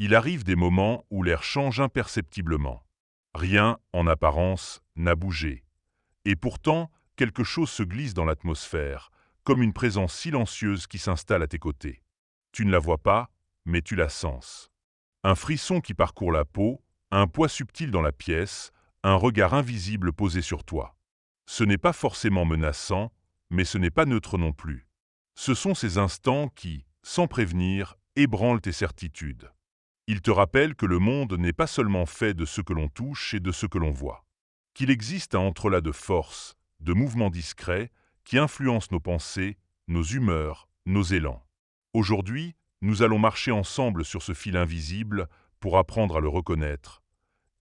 Il arrive des moments où l'air change imperceptiblement. Rien, en apparence, n'a bougé. Et pourtant, quelque chose se glisse dans l'atmosphère, comme une présence silencieuse qui s'installe à tes côtés. Tu ne la vois pas, mais tu la sens. Un frisson qui parcourt la peau, un poids subtil dans la pièce, un regard invisible posé sur toi. Ce n'est pas forcément menaçant, mais ce n'est pas neutre non plus. Ce sont ces instants qui, sans prévenir, ébranlent tes certitudes. Ils te rappellent que le monde n'est pas seulement fait de ce que l'on touche et de ce que l'on voit. Qu'il existe un entrelac de forces, de mouvements discrets, qui influencent nos pensées, nos humeurs, nos élans. Aujourd'hui, nous allons marcher ensemble sur ce fil invisible pour apprendre à le reconnaître,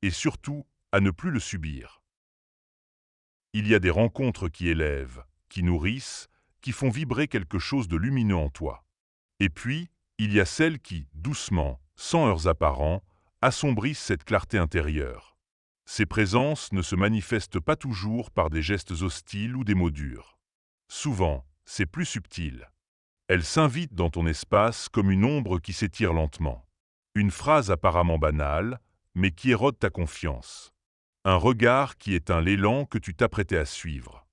et surtout à ne plus le subir. Il y a des rencontres qui élèvent, qui nourrissent, qui font vibrer quelque chose de lumineux en toi. Et puis, il y a celles qui, doucement, sans heurts apparents, assombrissent cette clarté intérieure. Ces présences ne se manifestent pas toujours par des gestes hostiles ou des mots durs. Souvent, c'est plus subtil. Elles s'invitent dans ton espace comme une ombre qui s'étire lentement. Une phrase apparemment banale, mais qui érode ta confiance. Un regard qui éteint l'élan que tu t'apprêtais à suivre.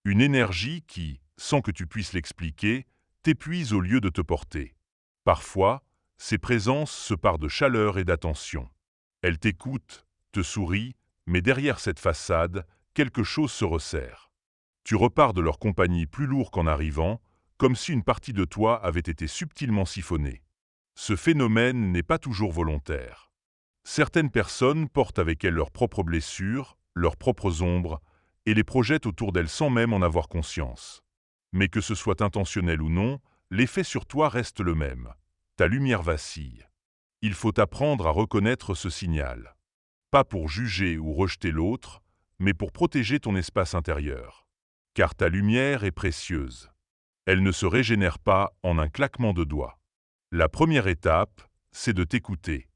Une énergie qui, sans que tu puisses l'expliquer, t'épuise au lieu de te porter. Parfois, ces présences se parent de chaleur et d'attention. Elles t'écoutent, te sourient, mais derrière cette façade, quelque chose se resserre. Tu repars de leur compagnie plus lourd qu'en arrivant, comme si une partie de toi avait été subtilement siphonnée. Ce phénomène n'est pas toujours volontaire. Certaines personnes portent avec elles leurs propres blessures, leurs propres ombres, et les projettent autour d'elles sans même en avoir conscience. Mais que ce soit intentionnel ou non, l'effet sur toi reste le même. Ta lumière vacille. Il faut apprendre à reconnaître ce signal. Pas pour juger ou rejeter l'autre, mais pour protéger ton espace intérieur. Car ta lumière est précieuse. Elle ne se régénère pas en un claquement de doigts. La première étape, c'est de t'écouter.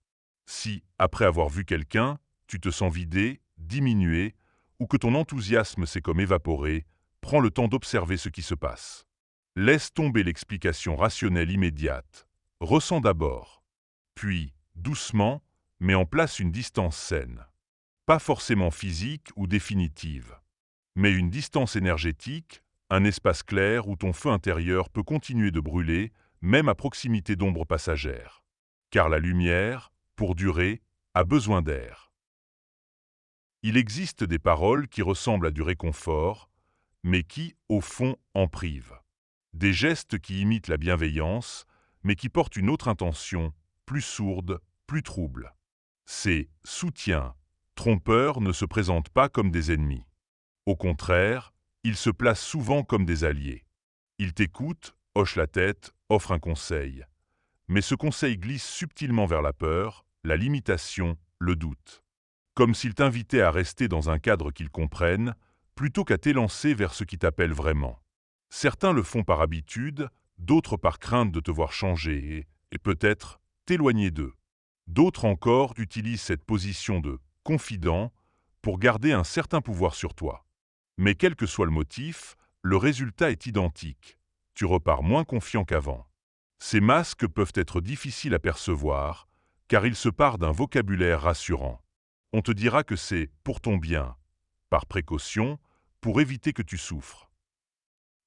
Si, après avoir vu quelqu'un, tu te sens vidé, diminué, ou que ton enthousiasme s'est comme évaporé, prends le temps d'observer ce qui se passe. Laisse tomber l'explication rationnelle immédiate. Ressens d'abord. Puis, doucement, mets en place une distance saine. Pas forcément physique ou définitive, mais une distance énergétique, un espace clair où ton feu intérieur peut continuer de brûler, même à proximité d'ombres passagères. Car la lumière, pour durer, a besoin d'air. Il existe des paroles qui ressemblent à du réconfort, mais qui, au fond, en privent. Des gestes qui imitent la bienveillance, mais qui portent une autre intention, plus sourde, plus trouble. Ces soutiens trompeurs ne se présentent pas comme des ennemis. Au contraire, ils se placent souvent comme des alliés. Ils t'écoutent, hochent la tête, offrent un conseil. Mais ce conseil glisse subtilement vers la peur, la limitation, le doute. Comme s'ils t'invitaient à rester dans un cadre qu'ils comprennent, plutôt qu'à t'élancer vers ce qui t'appelle vraiment. Certains le font par habitude, d'autres par crainte de te voir changer et peut-être t'éloigner d'eux. D'autres encore utilisent cette position de confident pour garder un certain pouvoir sur toi. Mais quel que soit le motif, le résultat est identique. Tu repars moins confiant qu'avant. Ces masques peuvent être difficiles à percevoir, car ils se parent d'un vocabulaire rassurant. On te dira que c'est pour ton bien, par précaution, pour éviter que tu souffres.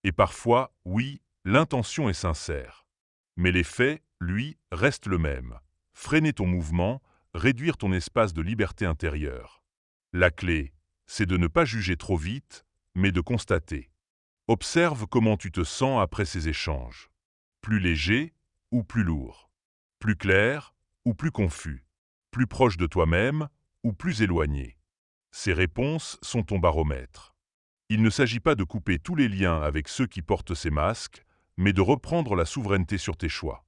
Et parfois, oui, l'intention est sincère. Mais l'effet, lui, reste le même. Freiner ton mouvement, réduire ton espace de liberté intérieure. La clé, c'est de ne pas juger trop vite, mais de constater. Observe comment tu te sens après ces échanges. Plus léger ou plus lourd. Plus clair ou plus confus. Plus proche de toi-même ou plus éloigné. Ces réponses sont ton baromètre. Il ne s'agit pas de couper tous les liens avec ceux qui portent ces masques, mais de reprendre la souveraineté sur tes choix.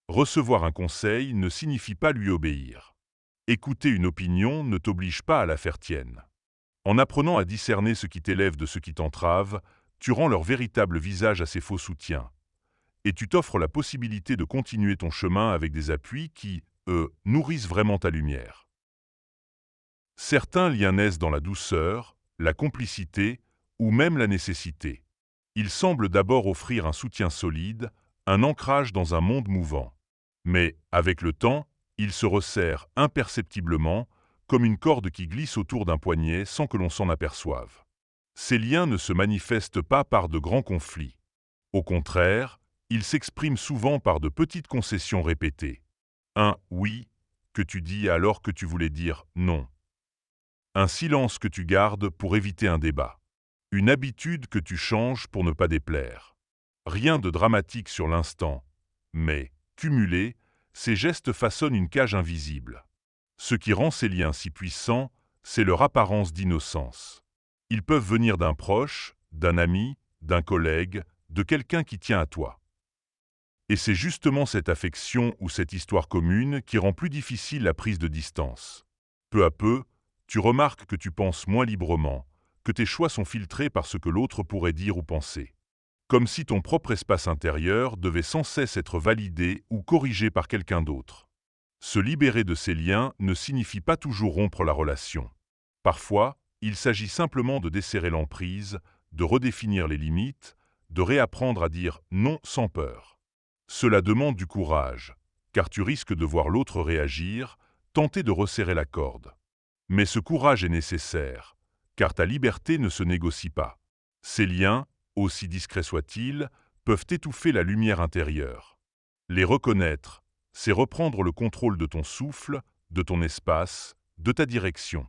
Recevoir un conseil ne signifie pas lui obéir. Écouter une opinion ne t'oblige pas à la faire tienne. En apprenant à discerner ce qui t'élève de ce qui t'entrave, tu rends leur véritable visage à ces faux soutiens. Et tu t'offres la possibilité de continuer ton chemin avec des appuis qui, eux, nourrissent vraiment ta lumière. Certains liens naissent dans la douceur, la complicité ou même la nécessité. Ils semblent d'abord offrir un soutien solide, un ancrage dans un monde mouvant. Mais, avec le temps, Il se resserre imperceptiblement, comme une corde qui glisse autour d'un poignet sans que l'on s'en aperçoive. Ces liens ne se manifestent pas par de grands conflits. Au contraire, ils s'expriment souvent par de petites concessions répétées. Un « oui » que tu dis alors que tu voulais dire « non ». Un silence que tu gardes pour éviter un débat. Une habitude que tu changes pour ne pas déplaire. Rien de dramatique sur l'instant, mais, cumulés, ces gestes façonnent une cage invisible. Ce qui rend ces liens si puissants, c'est leur apparence d'innocence. Ils peuvent venir d'un proche, d'un ami, d'un collègue, de quelqu'un qui tient à toi. Et c'est justement cette affection ou cette histoire commune qui rend plus difficile la prise de distance. Peu à peu, tu remarques que tu penses moins librement, que tes choix sont filtrés par ce que l'autre pourrait dire ou penser. Comme si ton propre espace intérieur devait sans cesse être validé ou corrigé par quelqu'un d'autre. Se libérer de ces liens ne signifie pas toujours rompre la relation. Parfois, il s'agit simplement de desserrer l'emprise, de redéfinir les limites, de réapprendre à dire non sans peur. Cela demande du courage, car tu risques de voir l'autre réagir, tenter de resserrer la corde. Mais ce courage est nécessaire, car ta liberté ne se négocie pas. Ces liens, aussi discrets soient-ils, peuvent étouffer la lumière intérieure. Les reconnaître, c'est reprendre le contrôle de ton souffle, de ton espace, de ta direction.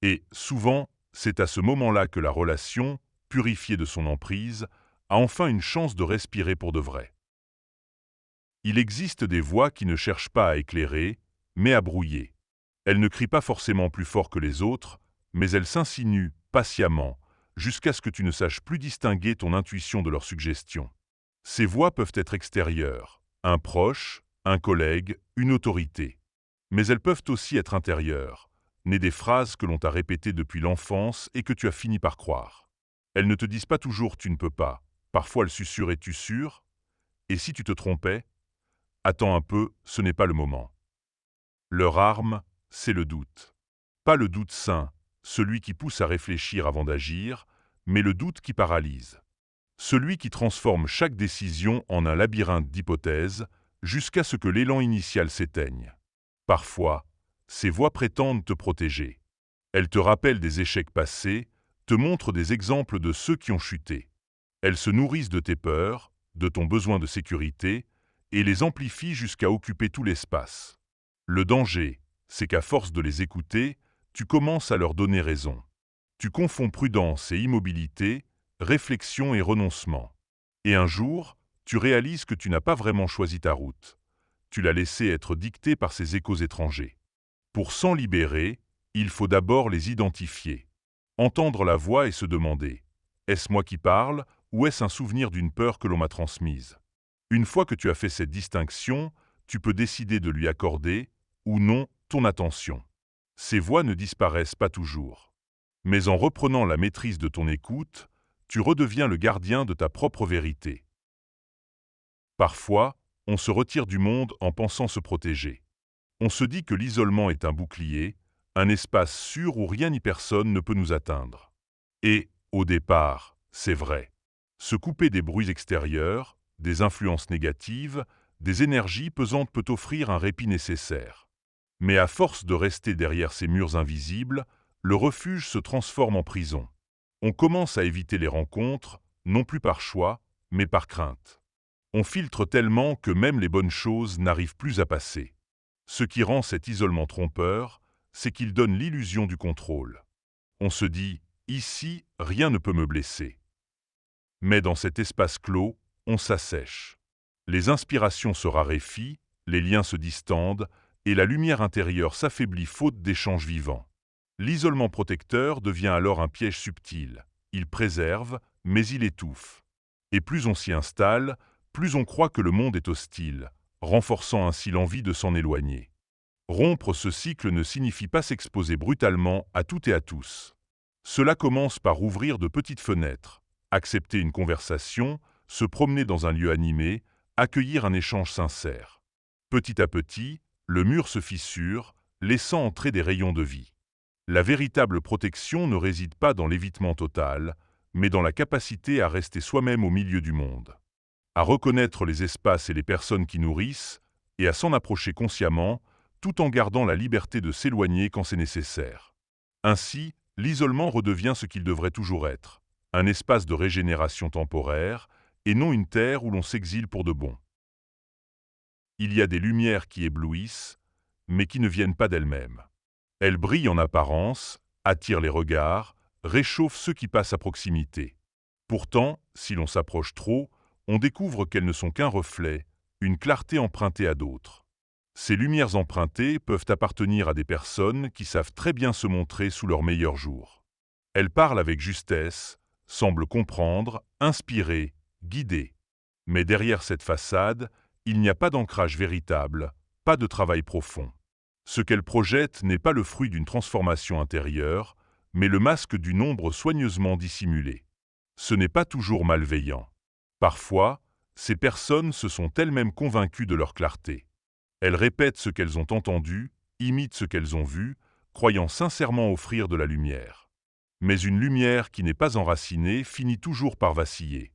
Et, souvent, c'est à ce moment-là que la relation, purifiée de son emprise, a enfin une chance de respirer pour de vrai. Il existe des voix qui ne cherchent pas à éclairer, mais à brouiller. Elles ne crient pas forcément plus fort que les autres, mais elles s'insinuent, patiemment, jusqu'à ce que tu ne saches plus distinguer ton intuition de leurs suggestions. Ces voix peuvent être extérieures, un proche, un collègue, une autorité. Mais elles peuvent aussi être intérieures, nées des phrases que l'on t'a répétées depuis l'enfance et que tu as fini par croire. Elles ne te disent pas toujours « tu ne peux pas », parfois elles susurrent « es-tu sûr ?» Et si tu te trompais, attends un peu, ce n'est pas le moment. Leur arme, c'est le doute. Pas le doute sain, celui qui pousse à réfléchir avant d'agir, mais le doute qui paralyse. Celui qui transforme chaque décision en un labyrinthe d'hypothèses jusqu'à ce que l'élan initial s'éteigne. Parfois, ces voix prétendent te protéger. Elles te rappellent des échecs passés, te montrent des exemples de ceux qui ont chuté. Elles se nourrissent de tes peurs, de ton besoin de sécurité, et les amplifient jusqu'à occuper tout l'espace. Le danger, c'est qu'à force de les écouter, tu commences à leur donner raison. Tu confonds prudence et immobilité, réflexion et renoncement. Et un jour, tu réalises que tu n'as pas vraiment choisi ta route. Tu l'as laissée être dictée par ces échos étrangers. Pour s'en libérer, il faut d'abord les identifier. Entendre la voix et se demander « Est-ce moi qui parle ou est-ce un souvenir d'une peur que l'on m'a transmise ?» Une fois que tu as fait cette distinction, tu peux décider de lui accorder, ou non, ton attention. Ces voix ne disparaissent pas toujours. Mais en reprenant la maîtrise de ton écoute, tu redeviens le gardien de ta propre vérité. Parfois, on se retire du monde en pensant se protéger. On se dit que l'isolement est un bouclier, un espace sûr où rien ni personne ne peut nous atteindre. Et, au départ, c'est vrai. Se couper des bruits extérieurs, des influences négatives, des énergies pesantes peut offrir un répit nécessaire. Mais à force de rester derrière ces murs invisibles, le refuge se transforme en prison. On commence à éviter les rencontres, non plus par choix, mais par crainte. On filtre tellement que même les bonnes choses n'arrivent plus à passer. Ce qui rend cet isolement trompeur, c'est qu'il donne l'illusion du contrôle. On se dit « ici, rien ne peut me blesser ». Mais dans cet espace clos, on s'assèche. Les inspirations se raréfient, les liens se distendent, et la lumière intérieure s'affaiblit faute d'échanges vivants. L'isolement protecteur devient alors un piège subtil. Il préserve, mais il étouffe. Et plus on s'y installe, plus on croit que le monde est hostile, renforçant ainsi l'envie de s'en éloigner. Rompre ce cycle ne signifie pas s'exposer brutalement à tout et à tous. Cela commence par ouvrir de petites fenêtres, accepter une conversation, se promener dans un lieu animé, accueillir un échange sincère. Petit à petit, le mur se fissure, laissant entrer des rayons de vie. La véritable protection ne réside pas dans l'évitement total, mais dans la capacité à rester soi-même au milieu du monde. À reconnaître les espaces et les personnes qui nourrissent, et à s'en approcher consciemment, tout en gardant la liberté de s'éloigner quand c'est nécessaire. Ainsi, l'isolement redevient ce qu'il devrait toujours être, un espace de régénération temporaire, et non une terre où l'on s'exile pour de bon. Il y a des lumières qui éblouissent, mais qui ne viennent pas d'elles-mêmes. Elles brillent en apparence, attirent les regards, réchauffent ceux qui passent à proximité. Pourtant, si l'on s'approche trop, on découvre qu'elles ne sont qu'un reflet, une clarté empruntée à d'autres. Ces lumières empruntées peuvent appartenir à des personnes qui savent très bien se montrer sous leur meilleur jour. Elles parlent avec justesse, semblent comprendre, inspirer, guider. Mais derrière cette façade, il n'y a pas d'ancrage véritable, pas de travail profond. Ce qu'elles projettent n'est pas le fruit d'une transformation intérieure, mais le masque d'une ombre soigneusement dissimulée. Ce n'est pas toujours malveillant. Parfois, ces personnes se sont elles-mêmes convaincues de leur clarté. Elles répètent ce qu'elles ont entendu, imitent ce qu'elles ont vu, croyant sincèrement offrir de la lumière. Mais une lumière qui n'est pas enracinée finit toujours par vaciller.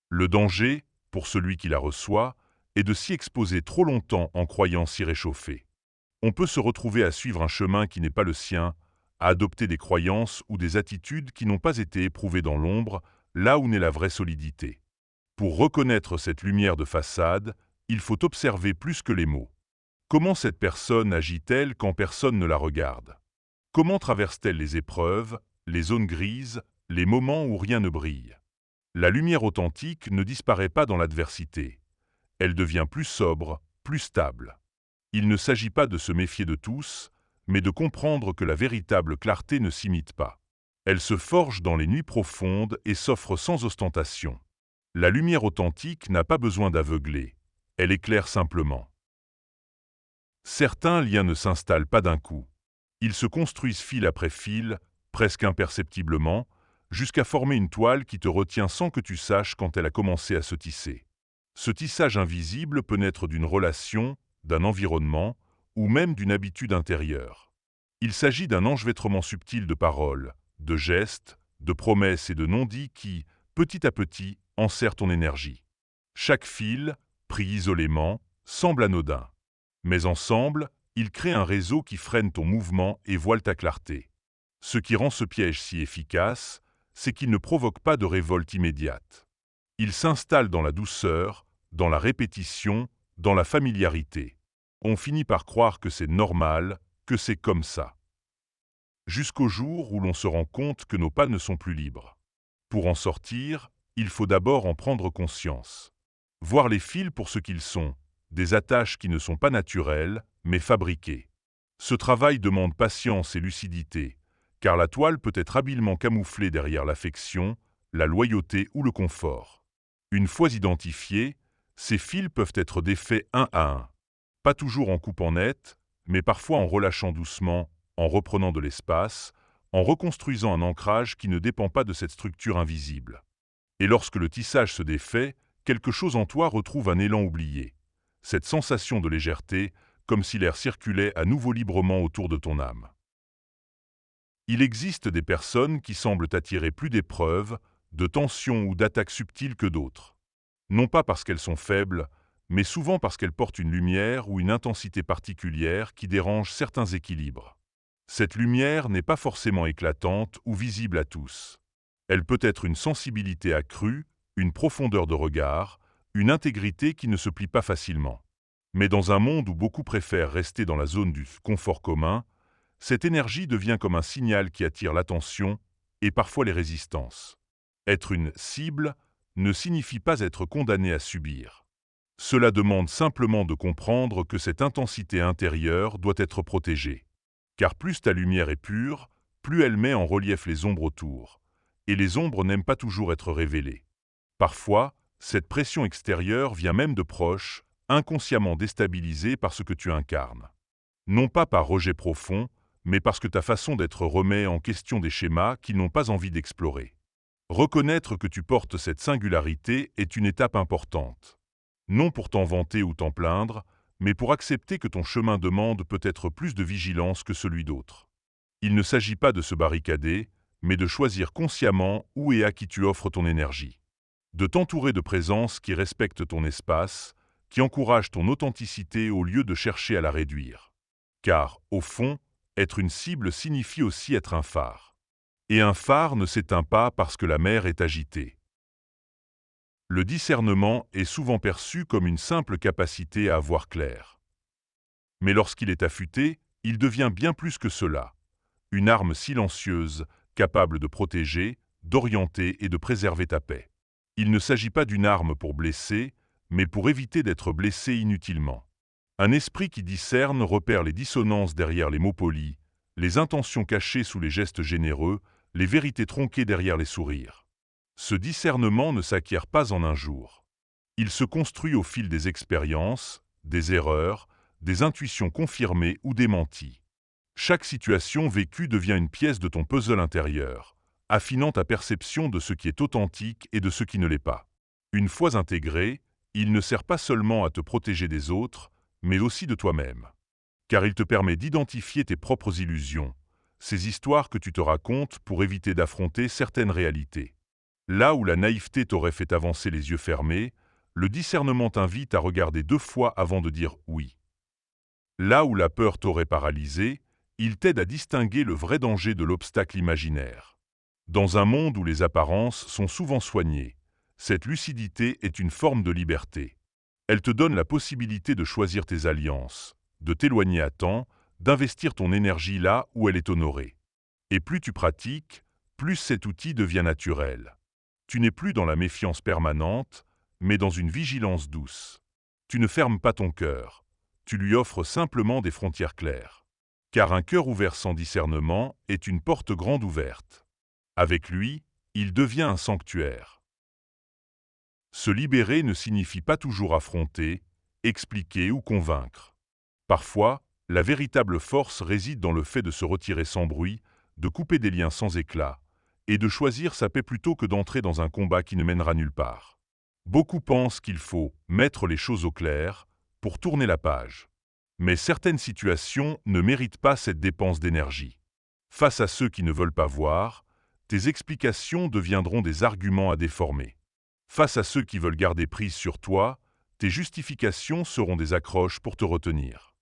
Le danger, pour celui qui la reçoit, est de s'y exposer trop longtemps en croyant s'y réchauffer. On peut se retrouver à suivre un chemin qui n'est pas le sien, à adopter des croyances ou des attitudes qui n'ont pas été éprouvées dans l'ombre, là où naît la vraie solidité. Pour reconnaître cette lumière de façade, il faut observer plus que les mots. Comment cette personne agit-elle quand personne ne la regarde? Comment traverse-t-elle les épreuves, les zones grises, les moments où rien ne brille? La lumière authentique ne disparaît pas dans l'adversité. Elle devient plus sobre, plus stable. Il ne s'agit pas de se méfier de tous, mais de comprendre que la véritable clarté ne s'imite pas. Elle se forge dans les nuits profondes et s'offre sans ostentation. La lumière authentique n'a pas besoin d'aveugler, elle éclaire simplement. Certains liens ne s'installent pas d'un coup. Ils se construisent fil après fil, presque imperceptiblement, jusqu'à former une toile qui te retient sans que tu saches quand elle a commencé à se tisser. Ce tissage invisible peut naître d'une relation, d'un environnement, ou même d'une habitude intérieure. Il s'agit d'un enchevêtrement subtil de paroles, de gestes, de promesses et de non-dits qui, petit à petit, enserrent ton énergie. Chaque fil, pris isolément, semble anodin. Mais ensemble, ils créent un réseau qui freine ton mouvement et voile ta clarté. Ce qui rend ce piège si efficace, c'est qu'il ne provoque pas de révolte immédiate. Il s'installe dans la douceur, dans la répétition, dans la familiarité. On finit par croire que c'est normal, que c'est comme ça. Jusqu'au jour où l'on se rend compte que nos pas ne sont plus libres. Pour en sortir, il faut d'abord en prendre conscience. Voir les fils pour ce qu'ils sont, des attaches qui ne sont pas naturelles, mais fabriquées. Ce travail demande patience et lucidité, car la toile peut être habilement camouflée derrière l'affection, la loyauté ou le confort. Une fois identifiés, ces fils peuvent être défaits un à un. Pas toujours en coupant net, mais parfois en relâchant doucement, en reprenant de l'espace, en reconstruisant un ancrage qui ne dépend pas de cette structure invisible. Et lorsque le tissage se défait, quelque chose en toi retrouve un élan oublié. Cette sensation de légèreté, comme si l'air circulait à nouveau librement autour de ton âme. Il existe des personnes qui semblent attirer plus d'épreuves, de tensions ou d'attaques subtiles que d'autres. Non pas parce qu'elles sont faibles, mais souvent parce qu'elles portent une lumière ou une intensité particulière qui dérange certains équilibres. Cette lumière n'est pas forcément éclatante ou visible à tous. Elle peut être une sensibilité accrue, une profondeur de regard, une intégrité qui ne se plie pas facilement. Mais dans un monde où beaucoup préfèrent rester dans la zone du confort commun, cette énergie devient comme un signal qui attire l'attention et parfois les résistances. Être une cible ne signifie pas être condamné à subir. Cela demande simplement de comprendre que cette intensité intérieure doit être protégée. Car plus ta lumière est pure, plus elle met en relief les ombres autour. Et les ombres n'aiment pas toujours être révélées. Parfois, cette pression extérieure vient même de proches, inconsciemment déstabilisés par ce que tu incarnes. Non pas par rejet profond, mais parce que ta façon d'être remet en question des schémas qu'ils n'ont pas envie d'explorer. Reconnaître que tu portes cette singularité est une étape importante. Non pour t'en vanter ou t'en plaindre, mais pour accepter que ton chemin demande peut-être plus de vigilance que celui d'autres. Il ne s'agit pas de se barricader, mais de choisir consciemment où et à qui tu offres ton énergie. De t'entourer de présences qui respectent ton espace, qui encouragent ton authenticité au lieu de chercher à la réduire. Car, au fond, être une cible signifie aussi être un phare. Et un phare ne s'éteint pas parce que la mer est agitée. Le discernement est souvent perçu comme une simple capacité à voir clair. Mais lorsqu'il est affûté, il devient bien plus que cela. Une arme silencieuse, capable de protéger, d'orienter et de préserver ta paix. Il ne s'agit pas d'une arme pour blesser, mais pour éviter d'être blessé inutilement. Un esprit qui discerne repère les dissonances derrière les mots polis, les intentions cachées sous les gestes généreux, les vérités tronquées derrière les sourires. Ce discernement ne s'acquiert pas en un jour. Il se construit au fil des expériences, des erreurs, des intuitions confirmées ou démenties. Chaque situation vécue devient une pièce de ton puzzle intérieur, affinant ta perception de ce qui est authentique et de ce qui ne l'est pas. Une fois intégré, il ne sert pas seulement à te protéger des autres, mais aussi de toi-même. Car il te permet d'identifier tes propres illusions, ces histoires que tu te racontes pour éviter d'affronter certaines réalités. Là où la naïveté t'aurait fait avancer les yeux fermés, le discernement t'invite à regarder 2 fois avant de dire oui. Là où la peur t'aurait paralysé, il t'aide à distinguer le vrai danger de l'obstacle imaginaire. Dans un monde où les apparences sont souvent soignées, cette lucidité est une forme de liberté. Elle te donne la possibilité de choisir tes alliances, de t'éloigner à temps, d'investir ton énergie là où elle est honorée. Et plus tu pratiques, plus cet outil devient naturel. Tu n'es plus dans la méfiance permanente, mais dans une vigilance douce. Tu ne fermes pas ton cœur, tu lui offres simplement des frontières claires. Car un cœur ouvert sans discernement est une porte grande ouverte. Avec lui, il devient un sanctuaire. Se libérer ne signifie pas toujours affronter, expliquer ou convaincre. Parfois, la véritable force réside dans le fait de se retirer sans bruit, de couper des liens sans éclat, et de choisir sa paix plutôt que d'entrer dans un combat qui ne mènera nulle part. Beaucoup pensent qu'il faut mettre les choses au clair pour tourner la page. Mais certaines situations ne méritent pas cette dépense d'énergie. Face à ceux qui ne veulent pas voir, tes explications deviendront des arguments à déformer. Face à ceux qui veulent garder prise sur toi, tes justifications seront des accroches pour te retenir.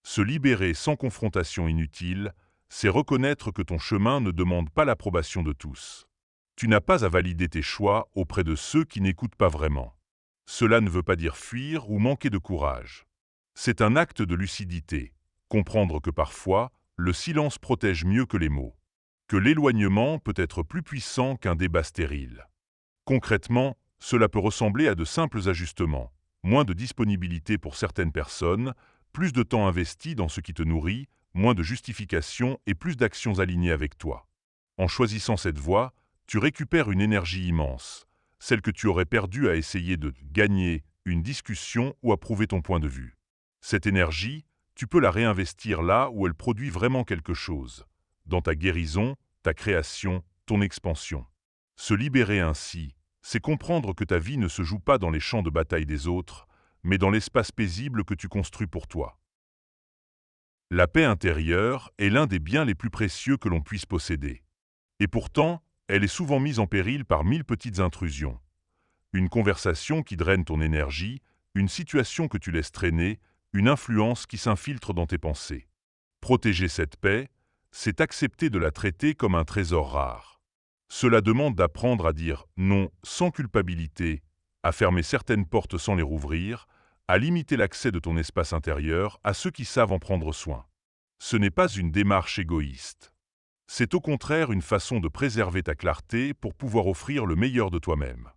Se libérer sans confrontation inutile, c'est reconnaître que ton chemin ne demande pas l'approbation de tous. Tu n'as pas à valider tes choix auprès de ceux qui n'écoutent pas vraiment. Cela ne veut pas dire fuir ou manquer de courage. C'est un acte de lucidité, comprendre que parfois, le silence protège mieux que les mots, que l'éloignement peut être plus puissant qu'un débat stérile. Concrètement, cela peut ressembler à de simples ajustements, moins de disponibilité pour certaines personnes, plus de temps investi dans ce qui te nourrit, moins de justifications et plus d'actions alignées avec toi. En choisissant cette voie, tu récupères une énergie immense, celle que tu aurais perdue à essayer de gagner une discussion ou à prouver ton point de vue. Cette énergie, tu peux la réinvestir là où elle produit vraiment quelque chose, dans ta guérison, ta création, ton expansion. Se libérer ainsi, c'est comprendre que ta vie ne se joue pas dans les champs de bataille des autres, mais dans l'espace paisible que tu construis pour toi. La paix intérieure est l'un des biens les plus précieux que l'on puisse posséder. Et pourtant, elle est souvent mise en péril par 1000 petites intrusions. Une conversation qui draine ton énergie, une situation que tu laisses traîner, une influence qui s'infiltre dans tes pensées. Protéger cette paix, c'est accepter de la traiter comme un trésor rare. Cela demande d'apprendre à dire non sans culpabilité, à fermer certaines portes sans les rouvrir, à limiter l'accès de ton espace intérieur à ceux qui savent en prendre soin. Ce n'est pas une démarche égoïste. C'est au contraire une façon de préserver ta clarté pour pouvoir offrir le meilleur de toi-même.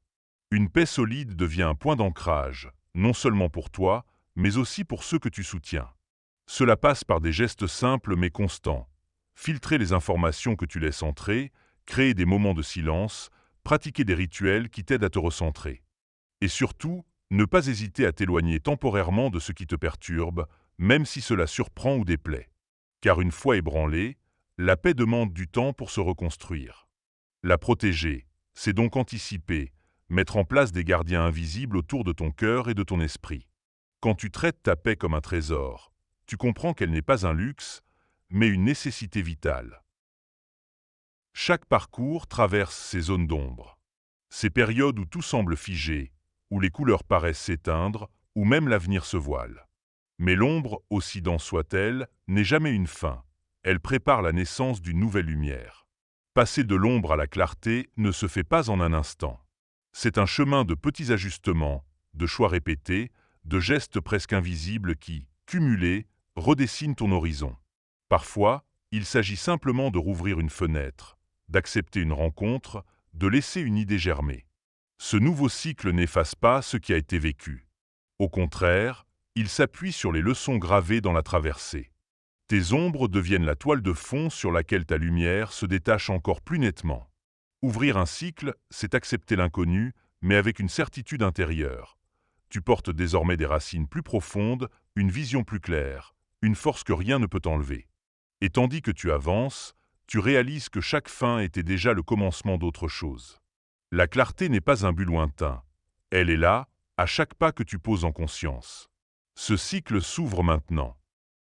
Une paix solide devient un point d'ancrage, non seulement pour toi, mais aussi pour ceux que tu soutiens. Cela passe par des gestes simples mais constants. Filtrer les informations que tu laisses entrer, créer des moments de silence, pratiquer des rituels qui t'aident à te recentrer. Et surtout, ne pas hésiter à t'éloigner temporairement de ce qui te perturbe, même si cela surprend ou déplaît. Car une fois ébranlée, la paix demande du temps pour se reconstruire. La protéger, c'est donc anticiper, mettre en place des gardiens invisibles autour de ton cœur et de ton esprit. Quand tu traites ta paix comme un trésor, tu comprends qu'elle n'est pas un luxe, mais une nécessité vitale. Chaque parcours traverse ces zones d'ombre. Ces périodes où tout semble figé, où les couleurs paraissent s'éteindre, où même l'avenir se voile. Mais l'ombre, aussi dense soit-elle, n'est jamais une fin. Elle prépare la naissance d'une nouvelle lumière. Passer de l'ombre à la clarté ne se fait pas en un instant. C'est un chemin de petits ajustements, de choix répétés, de gestes presque invisibles qui, cumulés, redessinent ton horizon. Parfois, il s'agit simplement de rouvrir une fenêtre, d'accepter une rencontre, de laisser une idée germer. Ce nouveau cycle n'efface pas ce qui a été vécu. Au contraire, il s'appuie sur les leçons gravées dans la traversée. Tes ombres deviennent la toile de fond sur laquelle ta lumière se détache encore plus nettement. Ouvrir un cycle, c'est accepter l'inconnu, mais avec une certitude intérieure. Tu portes désormais des racines plus profondes, une vision plus claire, une force que rien ne peut enlever. Et tandis que tu avances, tu réalises que chaque fin était déjà le commencement d'autre chose. La clarté n'est pas un but lointain. Elle est là, à chaque pas que tu poses en conscience. Ce cycle s'ouvre maintenant.